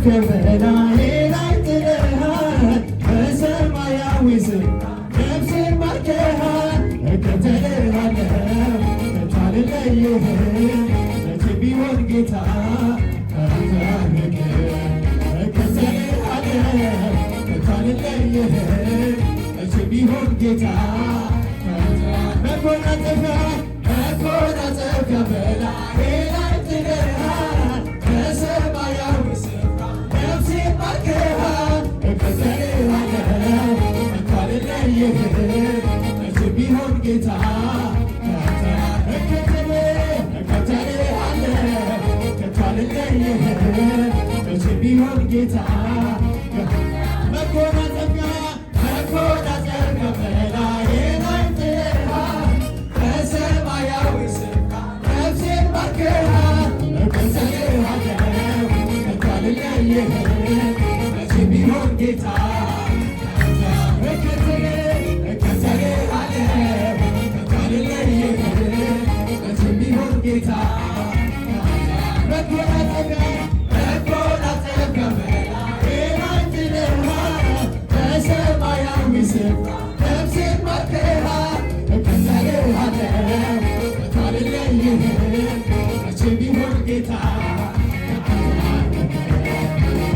ከበላይ ላይ ጥለሃል በሰማያዊ ስፍራ ነፍሴን ማርከሃል እከተልሃለሁ ከቶ አልለይህም መቼ ቢሆን ጌታ ካንተ አልርቅም እከተልሃለሁ ከቶ አልለይህም መቼ ቢሆን ጌታ መጎናጸፊያ በላዬ ላይ ጥለሃል በሰማያዊ ስፍራ ነፍሴን ማርከሃል እከተልሃለሁ ከቶ አልለይህም መቼ ቢሆን ጌታ እከተልሃለሁ ከቶ አልለይህም መቼ ቢሆን ጌታ መጎናጸፊያ በላዬ ላይ ጥለሃል በሰማያዊ ስፍራ ነፍሴን ማርከሃል እከተልሃለሁ ከቶ አልለይህም መቼ ቢሆን ጌታ እከተልሃለሁ ከቶ አልለይህም መቼ ቢሆን ጌታ መጎናጸፊያ በላዬ ላይ ጥለሃል በሰማያዊ ስፍራ ነፍሴን ማርከሃል እከተልሃለሁ ከቶ አልለይህም መቼ ቢሆን ጌታ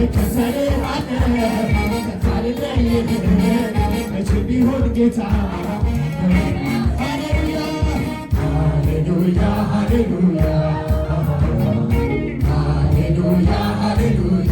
እከተልሃለሁ ከቶ አልለይህም መቼ ቢሆን ጌታ ሃሌሉያ ሃሌሉያ ሃሌሉያ ሃሌሉያ ሃሌሉያ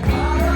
Bye.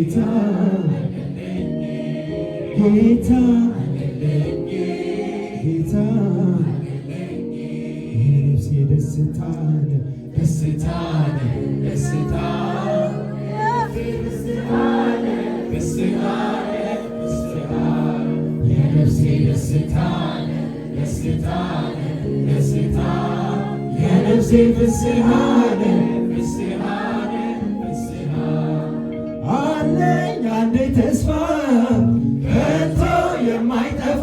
ጌታ ጌታ ጌታ የነፍሴ ደስታን ደስታን ደስታ የነፍሴ ደስታን ደስታን ደስታ የነፍሴ ፍስሃን አለኝ አንድ ተስፋ ከቶ የማይጠፋ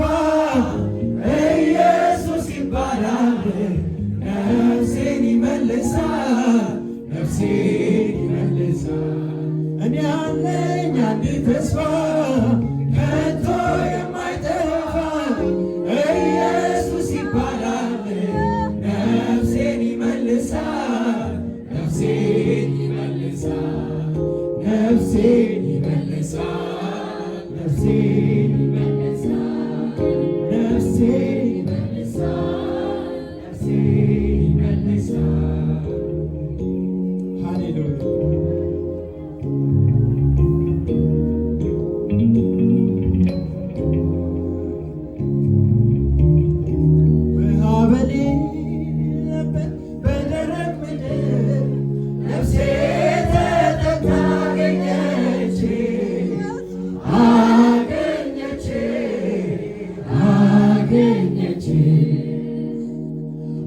ኢየሱስ ይባላል። ነፍሴን ይመልሳል፣ ነፍሴን ይመልሳል። እኔ አለኝ አንድ ተስፋ ከቶ የማይጠፋ ኢየሱስ ይባላል። ነፍሴን ይመልሳል፣ ነፍሴን ይመልሳል፣ ነፍሴን ይመልሳል፣ ነፍሴን ይመልሳል፣ ነፍሴን ይመልሳል፣ ነፍሴን ይመልሳል። ሃሌሉያ ውሃ በሌለበት በደረቅ ምድር ነፍሴ ተጠምታ አገኘች አገኘች።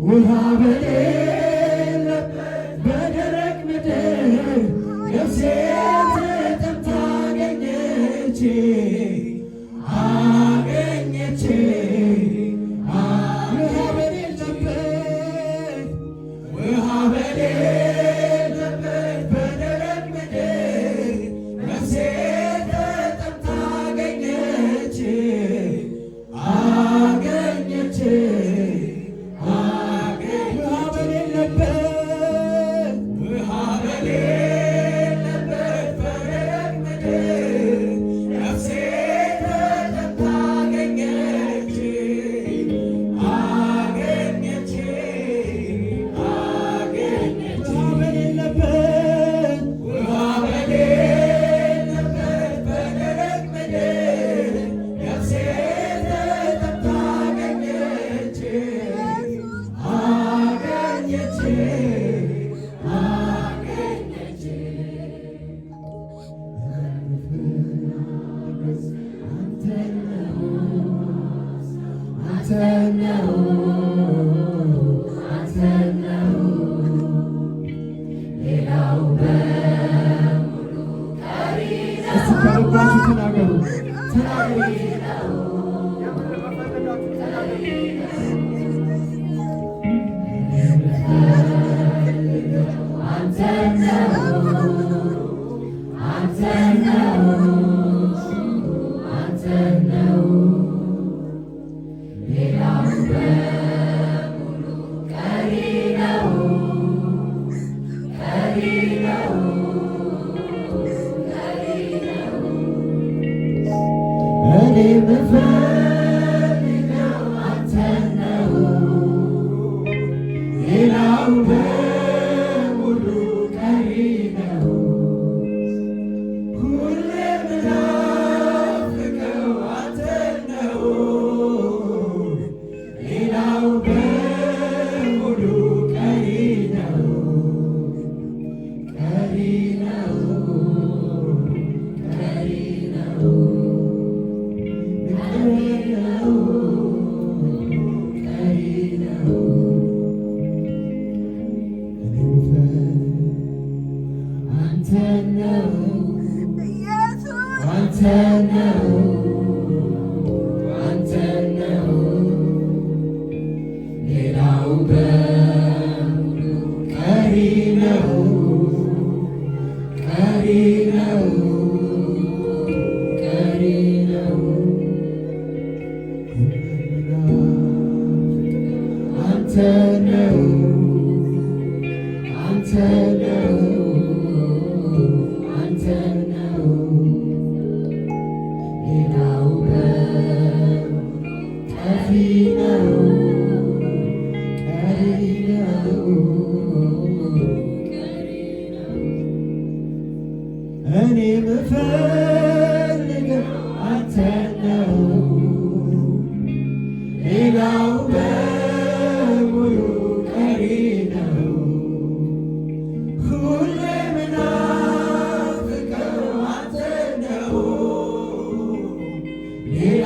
ውሃ በሌለበት በደረቅ ምድር ነፍሴ ተጠምታ አገኘች አገኘች።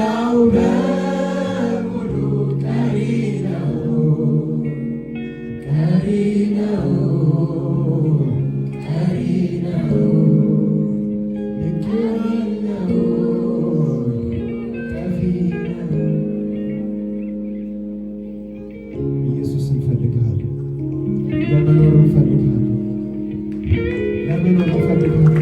ሌላው በሙሉ ቀሪ ነው ቀሪ ነው ቀሪ ነው ቀሪ ነው ቀሪ ነው። ኢየሱስ እንፈልግሃለን፣ ለመኖር እንፈልግሃለን፣ ለመኖር እንፈልግሃለን።